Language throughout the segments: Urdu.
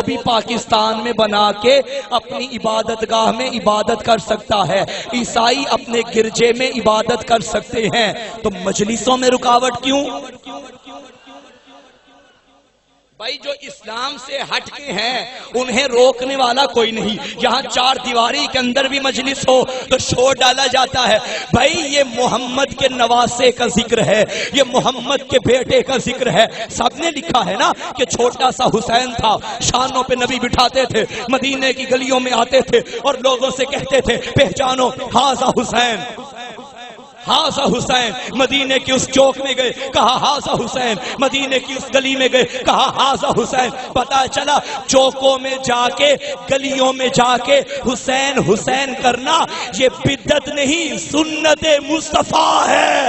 بھی پاکستان میں بنا کے اپنی عبادت گاہ میں عبادت کر سکتا ہے، عیسائی اپنے گرجے میں عبادت کر سکتے ہیں، تو مجلسوں میں رکاوٹ کیوں؟ بھائی جو اسلام سے ہٹ کے ہیں انہیں روکنے والا کوئی نہیں۔ یہاں چار دیواری کے اندر بھی مجلس ہو تو شور ڈالا جاتا ہے۔ بھائی یہ محمد کے نواسے کا ذکر ہے، یہ محمد کے بیٹے کا ذکر ہے۔ سب نے لکھا ہے نا کہ چھوٹا سا حسین تھا، شانوں پہ نبی بٹھاتے تھے، مدینے کی گلیوں میں آتے تھے اور لوگوں سے کہتے تھے پہچانو ہاذا حسین، ہاذا حسین۔ مدینے کی اس چوک میں گئے کہا ہاذا حسین، مدینے کی اس گلی میں گئے کہا ہاذا حسین۔ پتا چلا چوکوں میں جا کے گلیوں میں جا کے حسین حسین کرنا یہ بدعت نہیں، سنت مصطفیٰ ہے،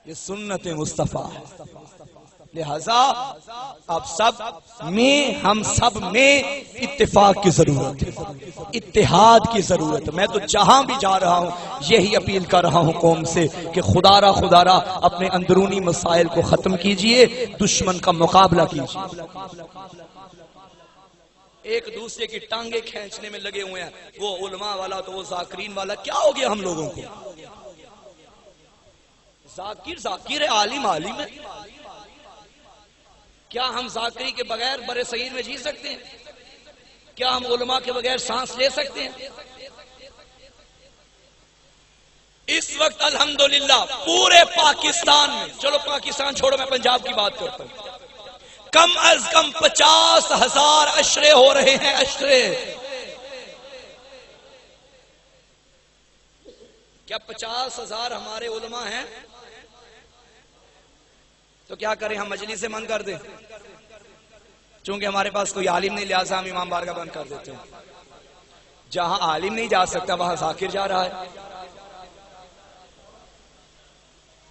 یہ سنت مصطفیٰ ہے۔ لہذا اب سب میں ہم سب میں اتفاق کی ضرورت ہے، اتحاد کی ضرورت ہے۔ میں تو جہاں بھی جا رہا ہوں یہی اپیل کر رہا ہوں قوم سے کہ خدا را اپنے اندرونی مسائل کو ختم کیجئے، دشمن کا مقابلہ کیجئے۔ ایک دوسرے کی ٹانگیں کھینچنے میں لگے ہوئے ہیں، وہ علماء والا تو وہ ذاکرین والا، کیا ہو گیا ہم لوگوں کو؟ ذاکر ہے، عالم ہے۔ کیا ہم ذاکری کے بغیر برے صغیر میں جی سکتے ہیں؟ کیا ہم علماء کے بغیر سانس لے سکتے ہیں؟ اس وقت الحمدللہ پورے پاکستان میں، چلو پاکستان چھوڑو میں پنجاب کی بات کرتا ہوں، کم از کم 50,000 اشرے ہو رہے ہیں، اشرے۔ کیا 50,000 ہمارے علماء ہیں؟ تو کیا کریں، ہم مجلس سے بند کر دیں؟ چونکہ ہمارے پاس کوئی عالم نہیں لہٰذا ہم امام بارگاہ بند کر دیتے ہیں۔ جہاں عالم نہیں جا سکتا وہاں ذاکر جا رہا ہے۔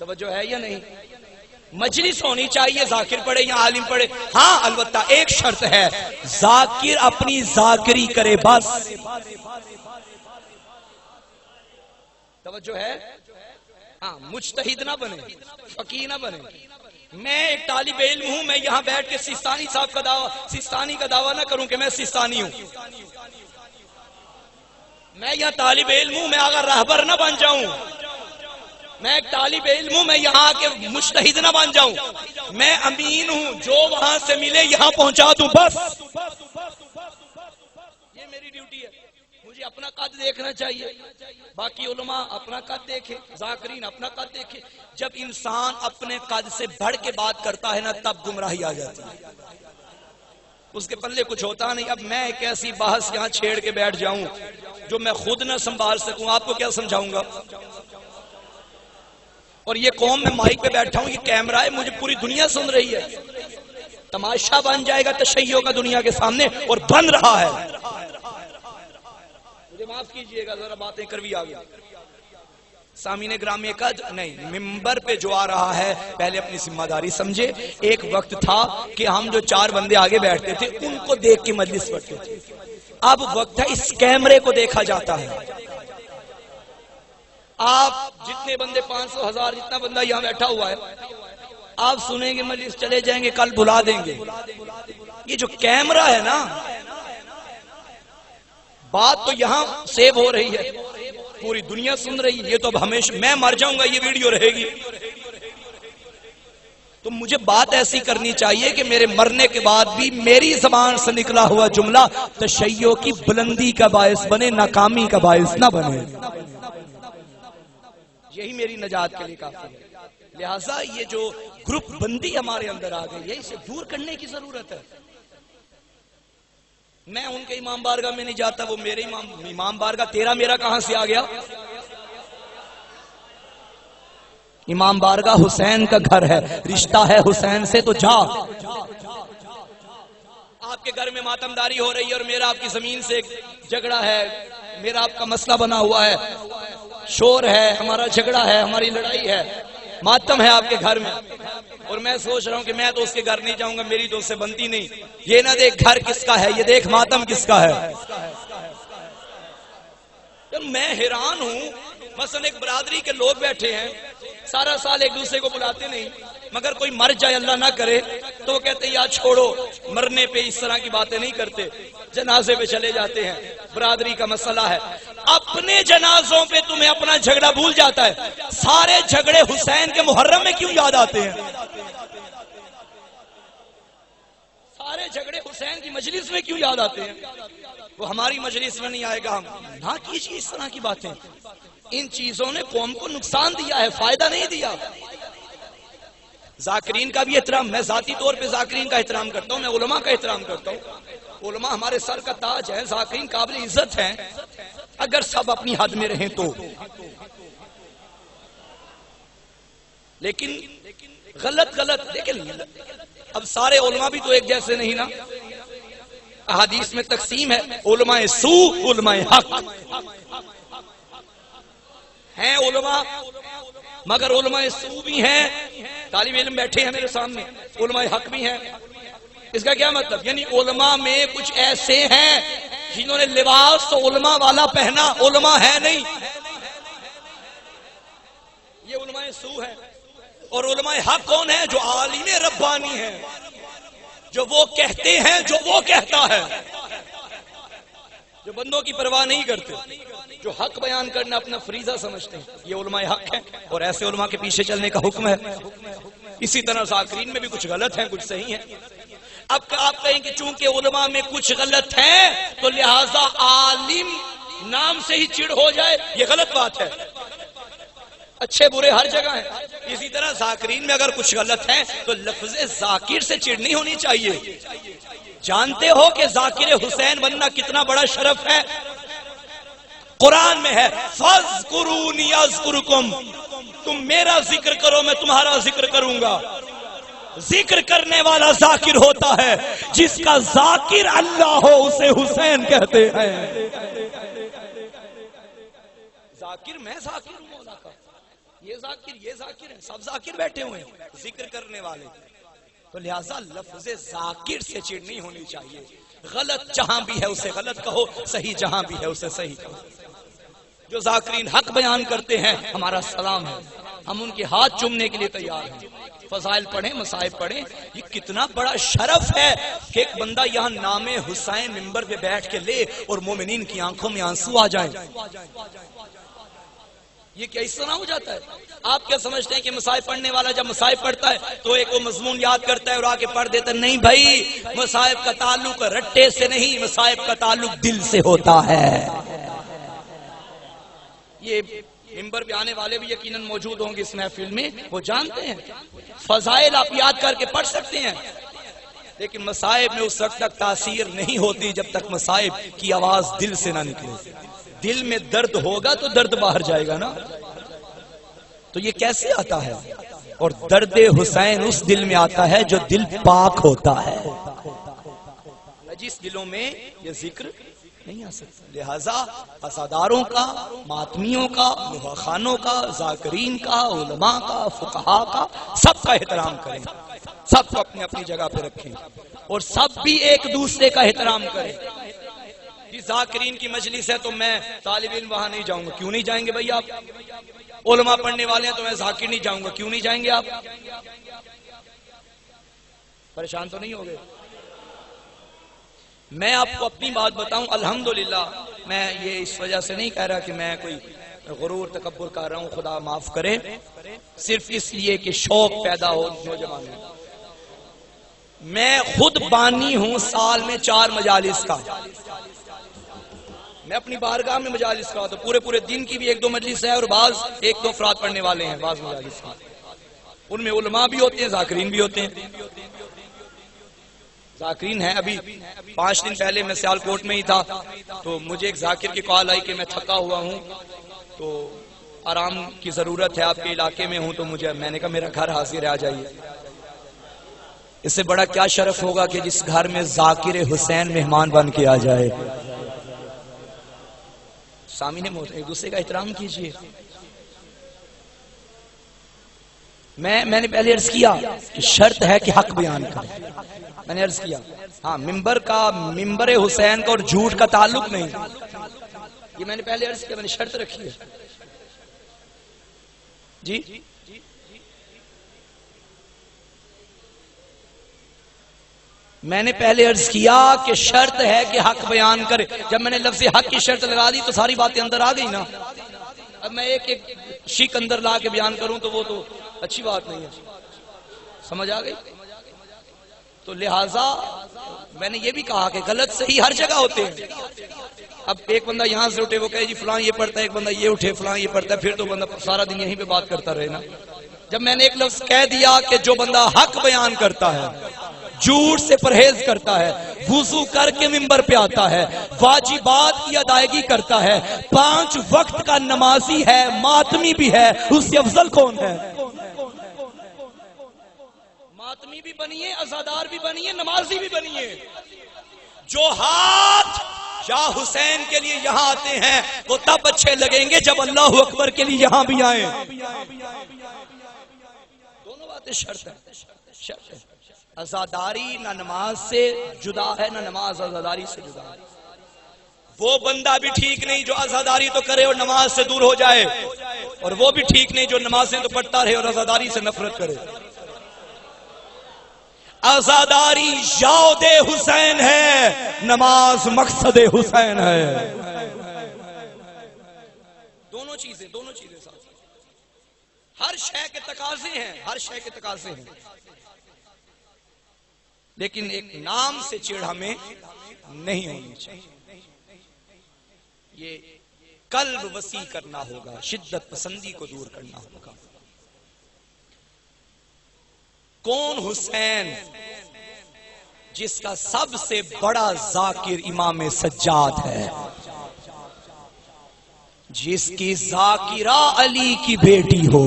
توجہ ہے یا نہیں؟ مجلس ہونی چاہیے، ذاکر پڑھے یا عالم پڑھے۔ ہاں البتہ ایک شرط ہے، ذاکر اپنی ذاکری کرے بس۔ توجہ ہے؟ ہاں، مجتہد نہ بنے، فقیہ نہ بنے۔ میں ایک طالب علم ہوں، میں یہاں بیٹھ کے سیستانی صاحب کا سیستانی کا دعویٰ نہ کروں کہ میں سیستانی ہوں۔ میں یہاں طالب علم ہوں، میں اگر رہبر نہ بن جاؤں، میں ایک طالب علم ہوں، میں یہاں کے مجتہد نہ بن جاؤں، میں امین ہوں، جو وہاں سے ملے یہاں پہنچا دوں بس۔ یہ میری ڈیوٹی ہے، مجھے اپنا قد دیکھنا چاہیے، باقی علماء اپنا قد دیکھے، ذاکرین اپنا قد دیکھے۔ جب انسان اپنے قد سے بڑھ کے بات کرتا ہے نا تب گمراہی آ جاتی ہے، اس کے پلے کچھ ہوتا نہیں۔ اب میں ایک ایسی بحث یہاں چھیڑ کے بیٹھ جاؤں جو میں خود نہ سنبھال سکوں، آپ کو کیا سمجھاؤں گا؟ اور یہ قوم میں مائک پہ بیٹھا ہوں، یہ کیمرہ ہے، مجھے پوری دنیا سن رہی ہے، تماشا بن جائے گا تشیع کا دنیا کے سامنے، اور بن رہا ہے۔ مجھے معاف کیجئے گا، ذرا باتیں کروی آ گیا۔ سامعین گرامی کا نہیں، ممبر پہ جو آ رہا ہے پہلے اپنی ذمہ داری سمجھے۔ ایک وقت تھا کہ ہم جو 4 بندے آگے بیٹھتے تھے ان کو دیکھ کے مجلس پڑھتے تھے، اب وقت ہے اس کیمرے کو دیکھا جاتا ہے۔ آپ جتنے بندے 500 1000 جتنا بندہ یہاں بیٹھا ہوا ہے، آپ سنیں گے مجلس، چلے جائیں گے، کل بلا دیں گے۔ یہ جو کیمرہ ہے نا، بات تو یہاں سیو ہو رہی ہے، پوری دنیا سن رہی ہے، یہ تو اب ہمیشہ میں مر جاؤں گا یہ ویڈیو رہے گی، تو مجھے بات ایسی کرنی چاہیے کہ میرے مرنے کے بعد بھی میری زبان سے نکلا ہوا جملہ تشیع کی بلندی کا باعث بنے، ناکامی کا باعث نہ بنے۔ یہی میری نجات کے لیے کافی ہے۔ لہٰذا یہ جو گروپ بندی ہمارے اندر آ گئی ہے، اسے دور کرنے کی ضرورت ہے۔ میں ان کے امام بارگاہ میں نہیں جاتا، وہ میرے امام بارگاہ، تیرا میرا کہاں سے آ گیا؟ امام بارگاہ حسین کا گھر ہے، رشتہ ہے حسین سے تو جا۔ آپ کے گھر میں ماتمداری ہو رہی ہے اور میرا آپ کی زمین سے جھگڑا ہے، میرا آپ کا مسئلہ بنا ہوا ہے، شور ہے، ہمارا جھگڑا ہے، ہماری لڑائی ہے، ماتم ہے آپ کے گھر میں، اور میں سوچ رہا ہوں کہ میں تو اس کے گھر نہیں جاؤں گا، میری تو اس سے بنتی نہیں۔ یہ نہ دیکھ گھر کس کا ہے، یہ دیکھ ماتم کس کا ہے۔ میں حیران ہوں، مثلا ایک برادری کے لوگ بیٹھے ہیں، سارا سال ایک دوسرے کو بلاتے نہیں، مگر کوئی مر جائے اللہ نہ کرے تو وہ کہتے ہیں یا چھوڑو، مرنے پہ اس طرح کی باتیں نہیں کرتے، جنازے پہ چلے جاتے ہیں، برادری کا مسئلہ ہے۔ اپنے جنازوں پہ تمہیں اپنا جھگڑا بھول جاتا ہے، سارے جھگڑے حسین کے محرم میں کیوں یاد آتے ہیں؟ سارے جھگڑے حسین کی مجلس میں کیوں یاد آتے ہیں؟ وہ ہماری مجلس میں نہیں آئے گا، ہم نہ کیجیے اس طرح کی باتیں۔ ان چیزوں نے قوم کو نقصان دیا ہے، فائدہ نہیں دیا۔ ذاکرین کا بھی احترام، میں ذاتی طور پہ ذاکرین کا احترام کرتا ہوں، میں علماء کا احترام کرتا ہوں، علماء ہمارے سر کا تاج ہے، ذاکرین قابل عزت ہیں، اگر سب اپنی حد میں رہیں تو۔ لیکن غلط لیکن اب سارے علماء بھی تو ایک جیسے نہیں نا، احادیث میں تقسیم ہے، علماء سو، علماء حق ہیں علماء، مگر علماء سو بھی ہیں، طالب علم بیٹھے ہیں میرے سامنے، علماء حق بھی ہیں۔ اس کا کیا مطلب؟ یعنی علماء میں کچھ ایسے ہیں جنہوں نے لباس تو علماء والا پہنا، علماء ہے نہیں، یہ علماء سو ہے۔ اور علماء حق کون ہے؟ جو عالم ربانی ہے، جو وہ کہتے ہیں جو وہ کہتا ہے، جو بندوں کی پرواہ نہیں کرتے، جو حق بیان کرنا اپنا فریضہ سمجھتے ہیں، یہ علماء حق ہیں، اور ایسے علماء کے پیچھے چلنے کا حکم ہے۔ اسی طرح ذاکرین میں بھی کچھ غلط ہیں، کچھ صحیح ہیں۔ اب آپ کہیں کہ چونکہ علماء میں کچھ غلط ہیں تو لہذا عالم نام سے ہی چڑ ہو جائے، یہ غلط بات ہے۔ اچھے برے ہر جگہ ہیں، اسی طرح ذاکرین میں اگر کچھ غلط ہے تو لفظ ذاکر سے چڑ نہیں ہونی چاہیے۔ جانتے ہو کہ ذاکر حسین بننا کتنا بڑا شرف ہے؟ قرآن میں ہے فَاذْكُرُونِي أَذْكُرُكُمْ، تم میرا ذکر کرو میں تمہارا ذکر کروں گا۔ ذکر کرنے والا ذاکر ہوتا ہے، جس کا ذاکر اللہ ہو اسے حسین کہتے ہیں۔ ذاکر میں ذاکر ہوں مولا کا، یہ ذاکر ہے، سب ذاکر بیٹھے ہوئے ہیں ذکر کرنے والے، تو لہٰذا لفظ ذاکر سے چڑ نہیں ہونی چاہیے۔ غلط جہاں بھی ہے اسے غلط کہو، صحیح جہاں بھی ہے اسے صحیح کہو۔ جو ذاکرین حق بیان کرتے ہیں ہمارا سلام ہے، ہم ان کے ہاتھ چومنے کے لیے تیار ہیں۔ فضائل پڑھیں، مصائب پڑھیں، یہ کتنا بڑا شرف ہے کہ ایک بندہ یہاں نام حسین منبر پہ بیٹھ کے لے اور مومنین کی آنکھوں میں آنسو آ جائیں۔ یہ کیا اس طرح ہو جاتا ہے؟ آپ کیا سمجھتے ہیں کہ مصائب پڑھنے والا جب مصائب پڑھتا ہے تو ایک وہ مضمون یاد کرتا ہے اور آ کے پڑھ دیتا ہے؟ نہیں بھائی، مصائب کا تعلق رٹے سے نہیں، مصائب کا تعلق دل سے ہوتا ہے۔ یہ منبر پہ آنے والے بھی یقیناً موجود ہوں گے اس محفل میں، وہ جانتے ہیں فضائل آپ یاد کر کے پڑھ سکتے ہیں، لیکن مصائب میں اس وقت تک تاثیر نہیں ہوتی جب تک مصائب کی آواز دل سے نہ نکلے۔ دل میں درد ہوگا تو درد باہر جائے گا نا، تو یہ کیسے آتا ہے؟ اور درد حسین اس دل میں آتا ہے جو دل پاک ہوتا ہے، جس دلوں میں یہ ذکر نہیں آ سکتا۔ لہذا عزاداروں کا، ماتمیوں کا، خانوں کا، ذاکرین کا، علماء کا، فقہا کا، سب کا احترام کریں، سب کو اپنی اپنی جگہ پہ رکھیں، اور سب بھی ایک دوسرے کا احترام کریں۔ ذاکرین کی مجلس ہے تو میں طالب علم وہاں نہیں جاؤں گا، کیوں نہیں جائیں گے بھائی آپ؟ علماء پڑھنے والے ہیں تو میں ذاکر نہیں جاؤں گا، کیوں نہیں جائیں گے آپ؟ پریشان تو نہیں ہو گئے؟ میں آپ کو اپنی بات بتاؤں، الحمدللہ میں یہ اس وجہ سے نہیں کہہ رہا کہ میں کوئی غرور تکبر کر رہا ہوں، خدا معاف کرے، صرف اس لیے کہ شوق پیدا ہو نوجوان میں۔ میں خود بانی ہوں سال میں 4 مجالس کا، میں اپنی بارگاہ میں مجالس کا تو پورے دن کی بھی 1-2 مجلس ہے، اور بعض 1-2 افراد پڑھنے والے ہیں بعض مجالس میں، ان میں علماء بھی ہوتے ہیں، ذاکرین بھی ہوتے ہیں۔ ذاکرین ہیں، ابھی 5 دن پہلے میں سیالکوٹ میں ہی تھا تو مجھے ایک ذاکر کی کال آئی کہ میں تھکا ہوا ہوں تو آرام کی ضرورت ہے، آپ کے علاقے میں ہوں، تو میں نے کہا میرا گھر حاضر ہے، آ جائیے۔ اس سے بڑا کیا شرف ہوگا کہ جس گھر میں ذاکر حسین مہمان بن کے آ جائے۔ سامنے ایک دوسرے کا احترام کیجیے۔ میں نے پہلے عرض کیا کہ شرط ہے کہ حق بیان کریں، میں نے عرض کیا ہاں، منبر حسین کا اور جھوٹ کا تعلق نہیں، یہ میں نے پہلے عرض کیا، میں نے شرط رکھی ہے جی۔ میں نے پہلے عرض کیا کہ شرط ہے کہ حق بیان کرے. جب میں نے لفظ حق کی شرط لگا دی تو ساری باتیں اندر آ گئی نا. اب میں ایک ایک شک اندر لا کے بیان کروں تو وہ تو اچھی بات نہیں ہے. سمجھ آ گئی؟ تو لہٰذا میں نے یہ بھی کہا کہ غلط صحیح ہر جگہ ہوتے ہیں. اب ایک بندہ یہاں سے اٹھے وہ کہے جی فلاں یہ پڑھتا ہے، ایک بندہ یہ اٹھے فلاں یہ پڑھتا ہے، پھر تو بندہ سارا دن یہیں پہ بات کرتا رہے نا. جب میں نے ایک لفظ کہہ دیا کہ جو بندہ حق بیان کرتا ہے، جھوٹ سے پرہیز کرتا ہے، وضو کر کے منبر پہ آتا ہے، واجبات کی ادائیگی کرتا ہے، 5 وقت کا نمازی ہے، ماتمی بھی ہے، اس سے افضل کون ہے؟ ماتمی بھی بنیے، عزادار بھی بنیے، نمازی بھی بنیے. جو ہاتھ یا حسین کے لیے یہاں آتے ہیں وہ تب اچھے لگیں گے جب اللہ اکبر کے لیے یہاں بھی آئیں. دونوں باتیں شرط ہے. عزاداری نہ نماز سے جدا ہے، نہ نماز عزاداری سے جدا ہے. وہ بندہ بھی ٹھیک نہیں جو عزاداری تو کرے اور نماز سے دور ہو جائے، اور وہ بھی ٹھیک نہیں جو نمازیں تو پڑھتا رہے اور عزاداری سے نفرت کرے. عزاداری یاد حسین ہے، نماز مقصد حسین ہے. دونوں چیزیں ساتھ. ہر شے کے تقاضے ہیں، ہر شے کے تقاضے ہیں، لیکن ایک نام سے چڑ ہمیں نہیں ہونی چاہیے. یہ قلب وسیع کرنا ہوگا، شدت پسندی کو دور کرنا ہوگا. کون حسین؟ جس کا سب سے بڑا ذاکر امام سجاد ہے، جس کی ذاکرہ علی کی بیٹی ہو،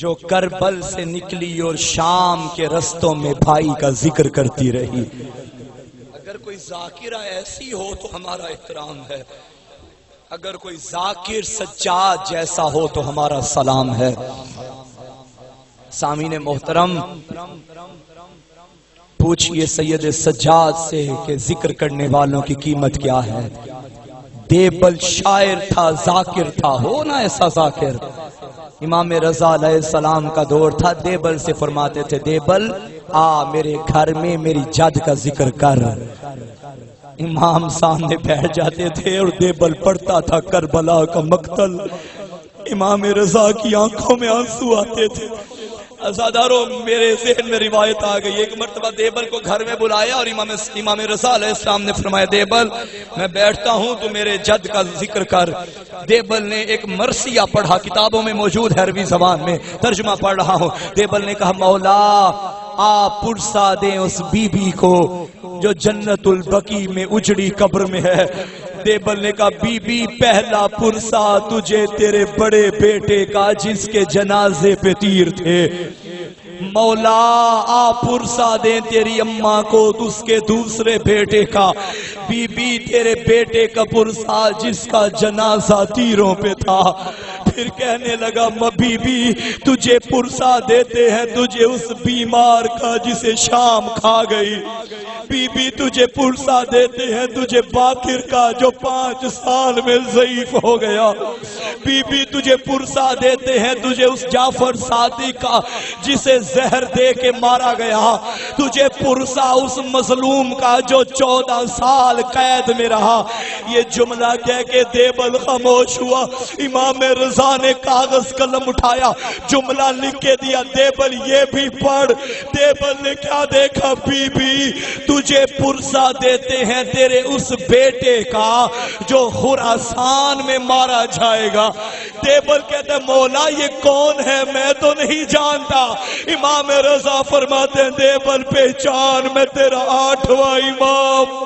جو کربل سے نکلی اور شام کے رستوں میں بھائی کا ذکر کرتی رہی. اگر کوئی ذاکرہ ایسی ہو تو ہمارا احترام ہے، اگر کوئی ذاکر سجاد جیسا ہو تو ہمارا سلام ہے. سامعین محترم، پوچھئے سید سجاد سے کہ ذکر کرنے والوں کی قیمت کیا ہے. دیبل شاعر تھا، ذاکر تھا، ہو نا ایسا ذاکر. امام رضا علیہ السلام کا دور تھا، دیبل سے فرماتے تھے دیبل آ میرے گھر میں میری جد کا ذکر کر. امام سامنے بیٹھ جاتے تھے اور دیبل پڑھتا تھا کربلا کا مقتل. امام رضا کی آنکھوں میں آنسو آتے تھے. عزاداروں، میرے ذہن میں روایت آ گئی. ایک مرتبہ دیبل کو گھر میں بلایا اور امام رضا علیہ السلام نے فرمایا دیبل میں بیٹھتا ہوں تو میرے جد کا ذکر کر. دیبل نے ایک مرثیہ پڑھا، کتابوں میں موجود ہے، عربی زبان میں ترجمہ پڑھ رہا ہوں. دیبل نے کہا مولا آپ پرسا دیں اس بی بی کو جو جنت البقیع میں اجڑی قبر میں ہے. دیبل نے کہا بی بی پہلا پرسا تجھے تیرے بڑے بیٹے کا جس کے جنازے پہ تیر تھے. مولا آپ پرسا دیں تیری اماں کو اس کے دوسرے بیٹے کا. بی بی تیرے بیٹے کا پرسا جس کا جنازہ تیروں پہ تھا. پھر کہنے لگا بی بی تجھے پرسا دیتے ہیں تجھے اس بیمار کا جسے شام کھا گئی. بی بی تجھے پرسا دیتے ہیں تجھے باقر کا جو 5 سال میں ضعیف ہو گیا. بی بی تجھے پرسا دیتے ہیں تجھے اس جعفر صادق کا جسے زہر دے کے مارا گیا. تجھے پرسا اس مظلوم کا جو 14 سال قید میں رہا. یہ جملہ کہہ کے دیبل خاموش ہوا. امام رضا نے کاغذ قلم اٹھایا، جملہ لکھ کے دیا دیبل یہ بھی پڑھ. دیبل نے کیا دیکھا بی بی تجھے پرسا دیتے ہیں تیرے اس بیٹے کا جو خراسان میں مارا جائے گا. دیبل کہتے مولا یہ کون ہے میں تو نہیں جانتا. امام رضا فرماتے ہیں دیبل پہچان میں تیرا 8واں امام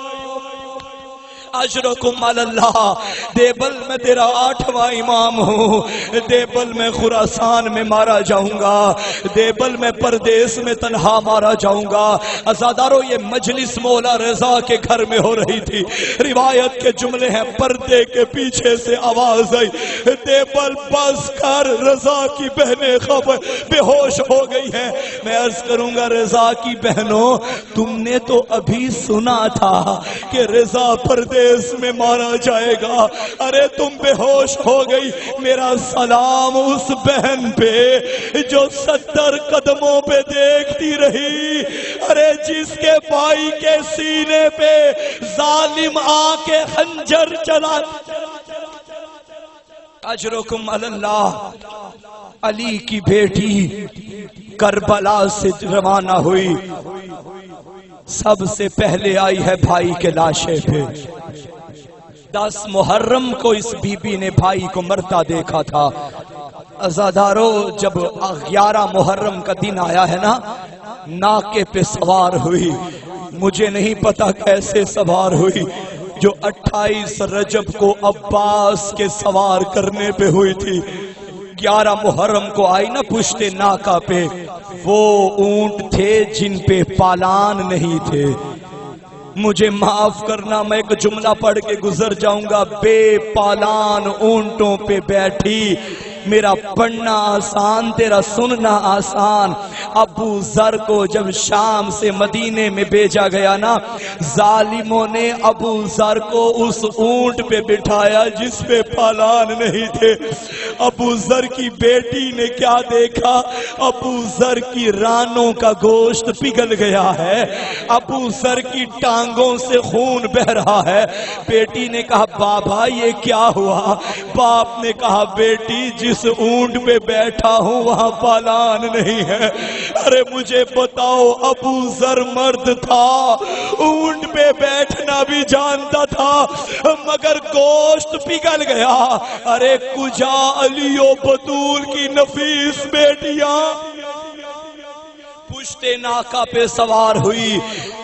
اجرکم علی اللہ. دیبل میں تیرا 8واں امام ہوں. دیبل میں خراسان میں مارا جاؤں گا. دیبل میں پردیس میں تنہا مارا جاؤں گا. عزاداروں یہ مجلس مولا رضا کے گھر میں ہو رہی تھی. روایت کے جملے ہیں پردے کے پیچھے سے آواز آئی دیبل بس کر رضا کی بہنیں خبر بے ہوش ہو گئی ہیں. میں عرض کروں گا رضا کی بہنوں تم نے تو ابھی سنا تھا کہ رضا پردے انگریز میں مارا جائے گا. ارے تم بے ہوش ہو گئی. میرا سلام اس بہن پہ جو 70 قدموں پہ دیکھتی رہی. ارے جس کے بھائی کے سینے پہ ظالم آ کے خنجر چلا. اجرکم علی اللہ. علی کی بیٹی کربلا سے روانہ ہوئی. سب سے پہلے آئی ہے بھائی کے لاشے پہ. 10 محرم کو اس بی بی نے بھائی کو مرتا دیکھا تھا. عزادارو جب 11 محرم کا دن آیا ہے نا, ناکے پہ سوار ہوئی. مجھے نہیں پتا کیسے سوار ہوئی. جو 28 رجب کو عباس کے سوار کرنے پہ ہوئی تھی, 11 محرم کو آئی نا پشت ناکا پہ. وہ اونٹ تھے جن پہ پالان نہیں تھے. مجھے معاف کرنا, میں ایک جملہ پڑھ کے گزر جاؤں گا. بے پالان اونٹوں پہ بیٹھی. میرا پڑھنا آسان, تیرا سننا آسان. ابو ذر کو جب شام سے مدینے میں بھیجا گیا نا, ظالموں نے ابو ذر کو اس اونٹ پہ بٹھایا جس پہ پالان نہیں تھے. ابو ذر کی بیٹی نے کیا دیکھا؟ ابو ذر کی رانوں کا گوشت پگھل گیا ہے. ابو ذر کی ٹانگوں سے خون بہ رہا ہے. بیٹی نے کہا بابا یہ کیا ہوا؟ باپ نے کہا بیٹی جس اونٹ پہ بیٹھا ہوں وہاں پالان نہیں ہے. ارے مجھے بتاؤ, ابو ذر مرد تھا, اونٹ پہ بیٹھنا بھی جانتا تھا, مگر گوشت پگھل گیا. ارے کجا علی و بطول کی نفیس بیٹیاں پشت ناکا پہ سوار ہوئی.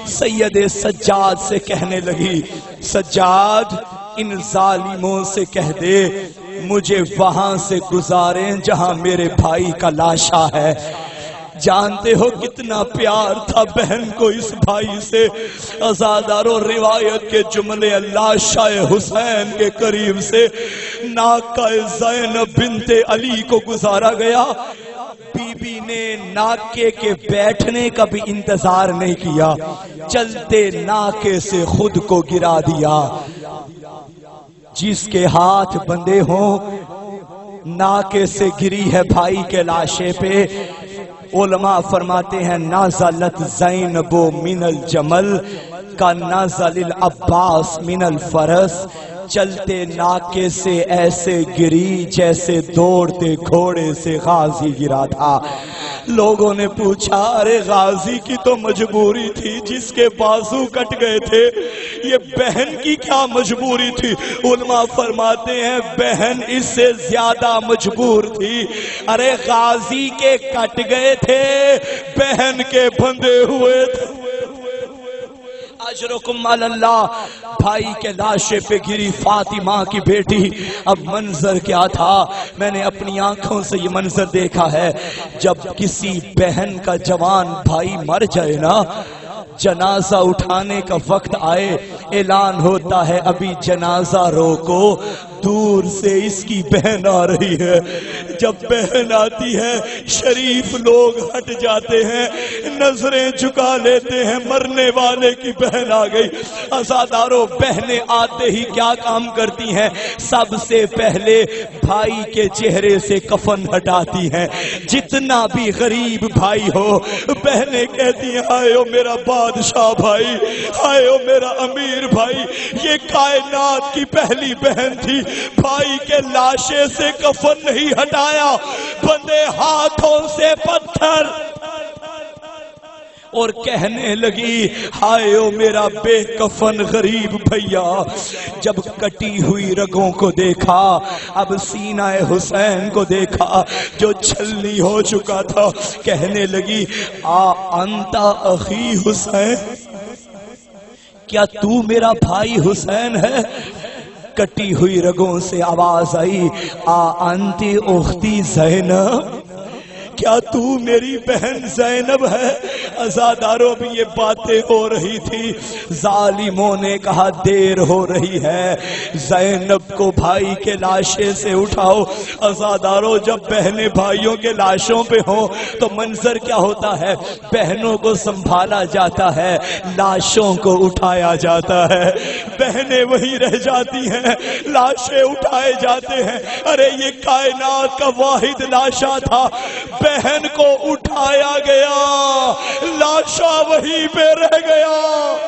سید سجاد سے کہنے لگی, سجاد ان ظالموں سے کہہ دے مجھے وہاں سے گزاریں جہاں میرے بھائی کا لاشا ہے. جانتے ہو کتنا پیار تھا بہن کو اس بھائی سے. عزادارو روایت کے جملے اللہ شاہ حسین کے قریب سے ناکہ زینب بنت علی کو گزارا گیا. بی بی نے ناکے کے بیٹھنے کا بھی انتظار نہیں کیا, چلتے ناکے سے خود کو گرا دیا. جس کے ہاتھ بندے ہوں ناکے سے گری ہے بھائی کے لاشے پہ. علماء فرماتے ہیں نازلت زینب من الجمل کا نازل العباس من الفرس. چلتے ناکے سے ایسے گری جیسے دوڑتے گھوڑے سے غازی گرا تھا. لوگوں نے پوچھا ارے غازی کی تو مجبوری تھی, جس کے بازو کٹ گئے تھے, یہ بہن کی کیا مجبوری تھی؟ علماء فرماتے ہیں بہن اس سے زیادہ مجبور تھی. ارے غازی کے کٹ گئے تھے, بہن کے بندھے ہوئے تھے. اجرکم علی اللہ. بھائی کے لاشے پہ گری فاطمہ کی بیٹی. اب منظر کیا تھا؟ میں نے اپنی آنکھوں سے یہ منظر دیکھا ہے. جب کسی بہن کا جوان بھائی مر جائے نا, جنازہ اٹھانے کا وقت آئے, اعلان ہوتا ہے ابھی جنازہ روکو, دور سے اس کی بہن آ رہی ہے. جب بہن آتی ہے شریف لوگ ہٹ جاتے ہیں, نظریں جھکا لیتے ہیں, مرنے والے کی بہن آ گئی. عزادارو بہنیں آتے ہی کیا کام کرتی ہیں؟ سب سے پہلے بھائی کے چہرے سے کفن ہٹاتی ہیں. جتنا بھی غریب بھائی ہو, بہنیں کہتی ہیں ہائے او میرا بادشاہ بھائی, ہائے او میرا امیر بھائی. یہ کائنات کی پہلی بہن تھی, بھائی کے لاشے سے کفن نہیں ہٹایا, بندے ہاتھوں سے پتھر. اور کہنے لگی ہائے او میرا بے کفن غریب بھیا. جب کٹی ہوئی رگوں کو دیکھا, اب سینہ حسین کو دیکھا جو چھلنی ہو چکا تھا, کہنے لگی انت اخی حسین, کیا تو میرا بھائی حسین ہے؟ کٹی ہوئی رگوں سے آواز آئی انت اختی زینب, کیا تو میری بہن زینب ہے؟ عزاداروں بھی یہ باتیں ہو رہی تھی. ظالموں نے کہا دیر ہو رہی ہے، زینب کو بھائی کے لاشے سے اٹھاؤ. عزاداروں جب بہنیں بھائیوں کے لاشوں پہ ہوں تو منظر کیا ہوتا ہے؟ بہنوں کو سنبھالا جاتا ہے، لاشوں کو اٹھایا جاتا ہے. بہنیں وہی رہ جاتی ہیں، لاشیں اٹھائے جاتے ہیں. ارے یہ کائنات کا واحد لاشا تھا، بہن کو اٹھایا گیا، لاشا وہیں پہ رہ گیا.